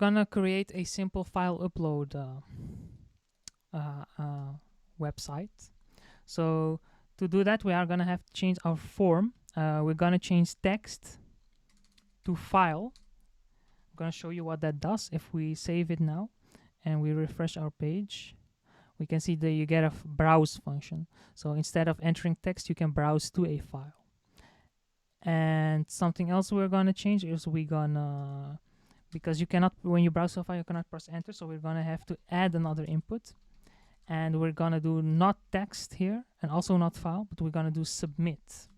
gonna create a simple file upload website. So to do that, we are gonna have to change our form. We're gonna change text to file. I'm gonna show you what that does. If we save it now and we refresh our page, we can see that you get a browse function. So instead of entering text, you can browse to a file. And something else we're gonna change is we're gonna, because you cannot, when you browse to a file, you cannot press enter. So we're gonna have to add another input. And we're gonna do not text here and also not file, but we're gonna do submit.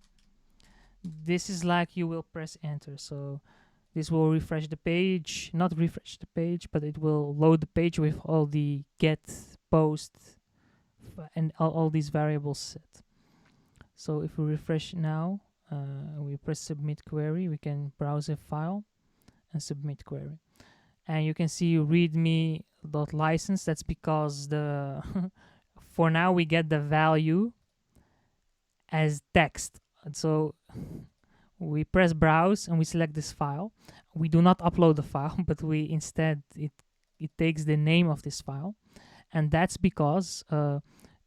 This is like you will press enter. So this will refresh the page, not refresh the page, but it will load the page with all the get, post, and all these variables set. So if we refresh now, we press submit query, we can browse a file and submit query. And you can see readme.license. That's because the for now we get the value as text. And so we press browse and we select this file. We do not upload the file, but we instead it takes the name of this file. And that's because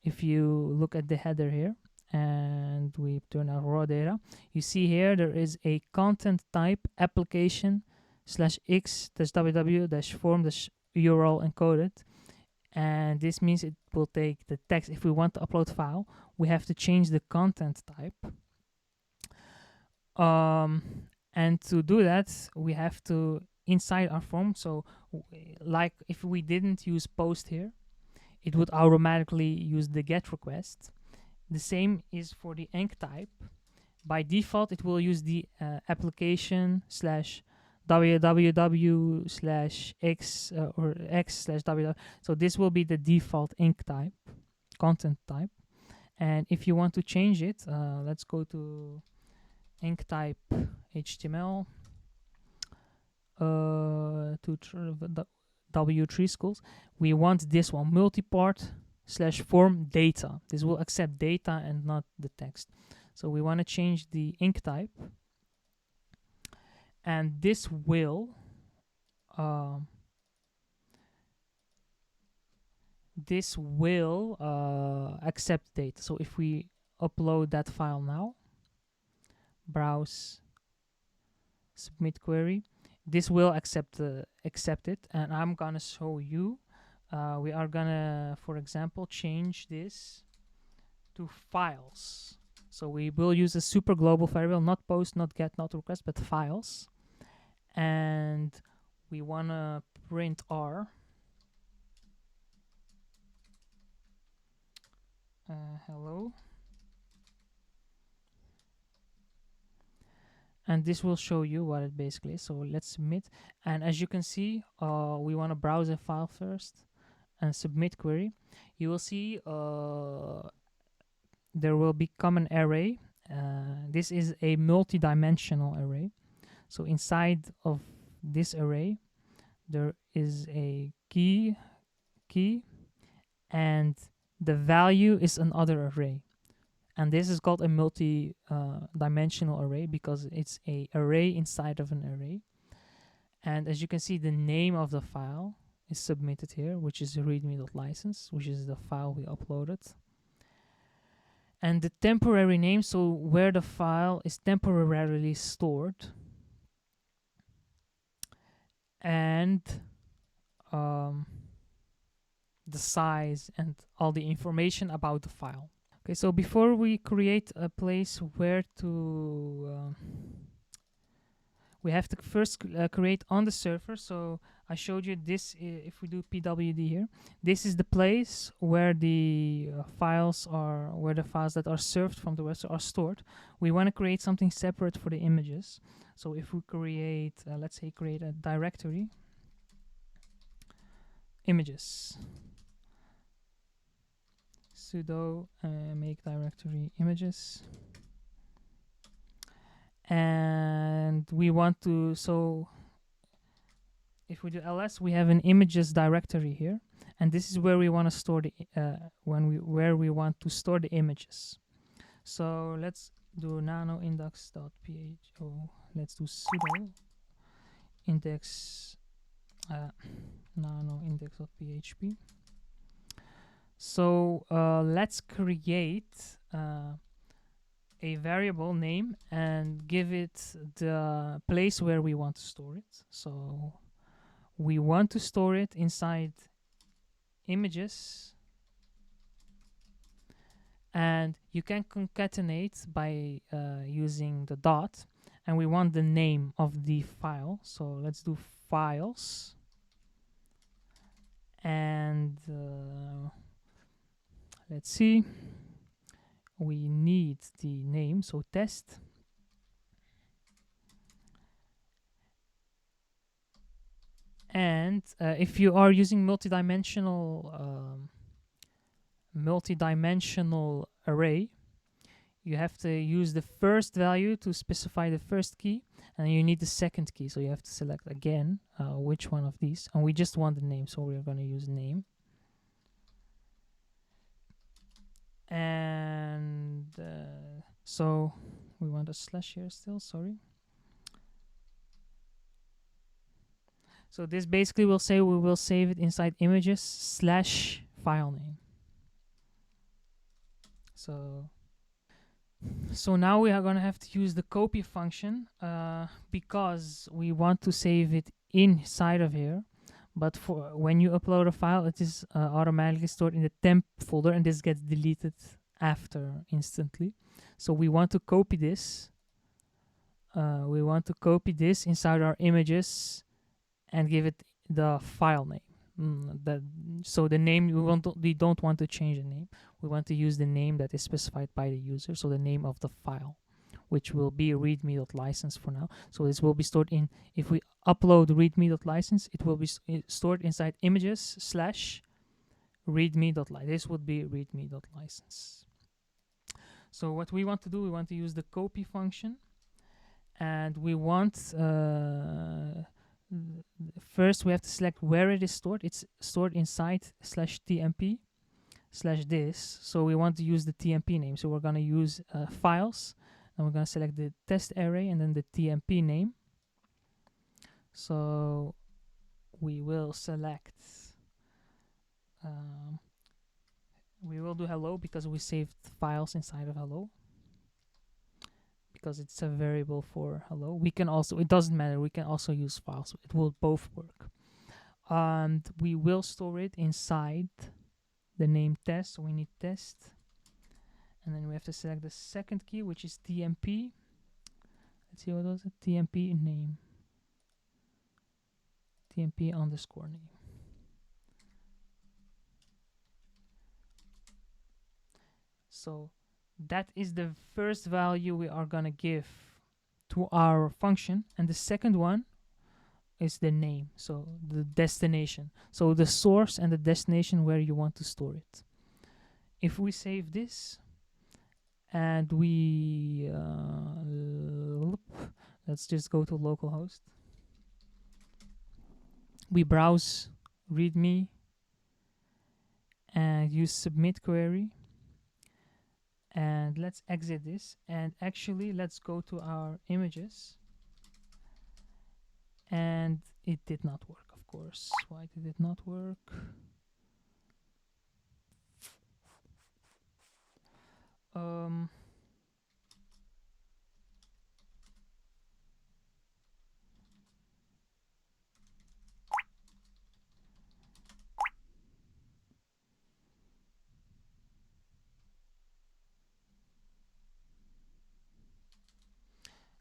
if you look at the header here and we turn our raw data, you see here there is a content type application /x-www-form-URL encoded. And this means it will take the text. If we want to upload file, we have to change the content type. And to do that, we have to inside our form. So like if we didn't use post here, it would automatically use the get request. The same is for the enc type. By default, it will use the application /www/x or x/www. So this will be the default enc type, content type. And if you want to change it, let's go to enc type HTML to W3 schools. We want this one, multipart /form data. This will accept data and not the text. So we want to change the enc type, and this will accept data. So if we upload that file now, browse, submit query, this will accept it. And I'm gonna show you. We are gonna, for example, change this to files. So we will use a super global variable, not post, not get, not request, but files. And we wanna print R. Hello. And this will show you what it basically is. So let's submit. And as you can see, we want to browse a file first and submit query. You will see there will become an array. This is a multi-dimensional array. So inside of this array, there is a key, and the value is another array. And this is called a multi-dimensional array because it's a array inside of an array. And as you can see, the name of the file is submitted here, which is readme.license, which is the file we uploaded. And the temporary name, so where the file is temporarily stored. And the size and all the information about the file. Okay, so before we create a place where to, we have to first create on the server. So I showed you this. If we do pwd here, this is the place where the files are, where the files that are served from the website are stored. We want to create something separate for the images. So if we create, let's say, create a directory, images, sudo make directory images, and we want to, so if we do ls, we have an images directory here, and this is where we want to store the where we want to store the images. So let's do nano index.pho. Let's do sudo index no index.php. So let's create a variable name and give it the place where we want to store it. So we want to store it inside images, and you can concatenate by using the dot, and we want the name of the file. So let's do files, and let's see, we need the name, so test. And if you are using multi-dimensional array, you have to use the first value to specify the first key, and you need the second key, so you have to select again which one of these, and we just want the name, so we're going to use name. And so we want a slash here still, sorry. So this basically will say we will save it inside images slash file name. So now we are going to have to use the copy function because we want to save it inside of here. But for when you upload a file, it is automatically stored in the temp folder, and this gets deleted after instantly. So we want to copy this. We want to copy this inside our images and give it the file name. So the name we don't want to change the name. We want to use the name that is specified by the user. So the name of the file, which will be readme.license for now. So this will be stored in, if we upload readme.license, it will be stored inside images slash readme.license. This would be readme.license. So what we want to do, we want to use the copy function, and we want first we have to select where it is stored. It's stored inside slash tmp slash this. So we want to use the tmp name. So we're going to use files, and we're going to select the test array and then the tmp name. So we will select, we will do hello because we saved files inside of hello, because it's a variable for hello. We can also, it doesn't matter, we can also use files. It will both work. And we will store it inside the name test. So we need test, and then we have to select the second key, which is tmp. Let's see, what was it? Tmp name. Tmp underscore name. So that is the first value we are gonna give to our function, and the second one is the name, so the destination, so the source and the destination where you want to store it. If we save this and we let's just go to localhost, we browse readme and use submit query, and let's exit this, and actually let's go to our images, and it did not work, of course. Why did it not work?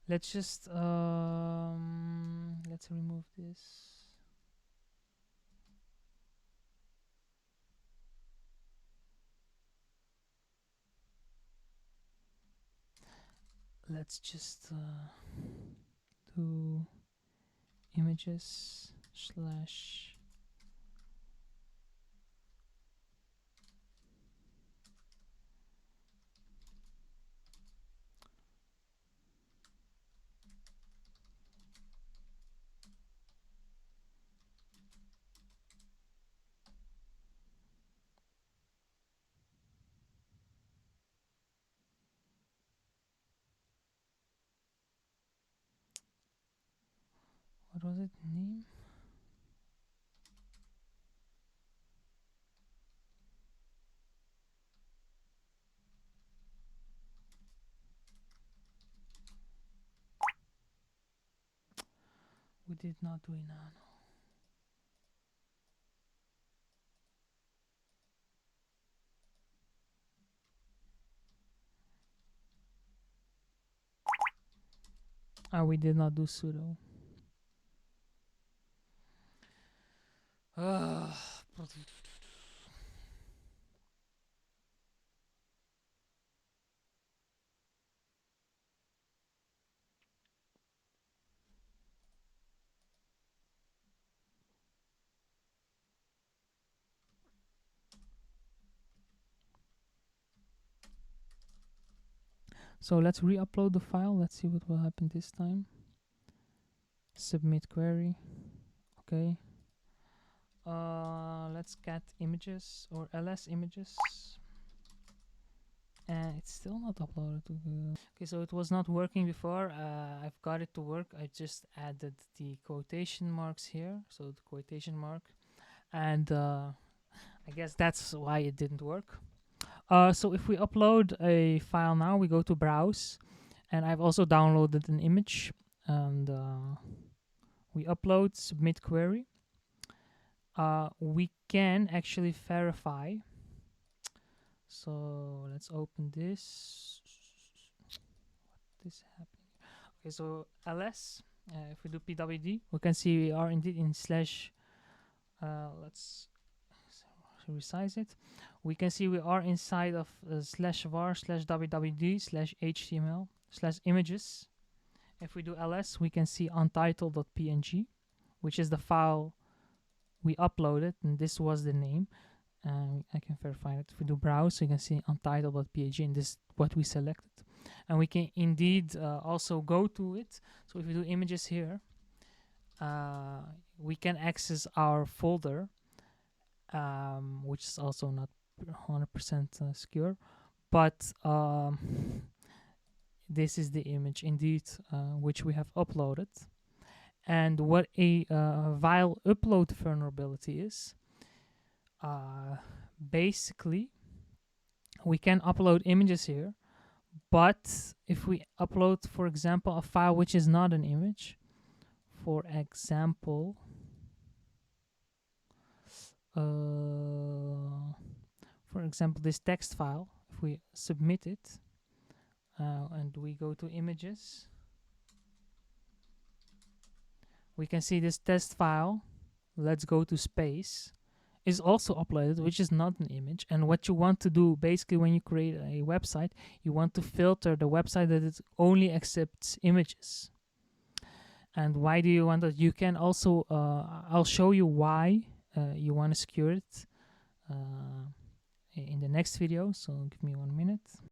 Let's just let's remove this. Let's just do images slash what was it, name? we did not do it now. We did not do sudo. So let's re-upload the file. Let's see what will happen this time. Submit query. Okay. Let's get images or ls images. And it's still not uploaded to the... Okay, so it was not working before. I've got it to work. I just added the quotation marks here. So the quotation mark. And I guess that's why it didn't work. So if we upload a file now, we go to browse. And I've also downloaded an image. And we upload, submit query. We can actually verify. So let's open this. What is happening? Okay, so ls, if we do pwd, we can see we are indeed in slash. Let's resize it. We can see we are inside of slash var slash wwd slash html slash images. If we do ls, we can see untitled.png, which is the file we uploaded, and this was the name. I can verify it. If we do browse, you can see untitled.png, and this is what we selected. And we can indeed also go to it. So if we do images here, we can access our folder, which is also not 100% secure. But this is the image indeed, which we have uploaded. And what a file upload vulnerability is, basically, we can upload images here, but if we upload, for example, a file which is not an image, for example, this text file, if we submit it and we go to images, we can see this test file, let's go to space, is also uploaded, which is not an image. And what you want to do, basically, when you create a website, you want to filter the website that it only accepts images. And why do you want that? You can also, I'll show you why you want to secure it in the next video, so give me 1 minute.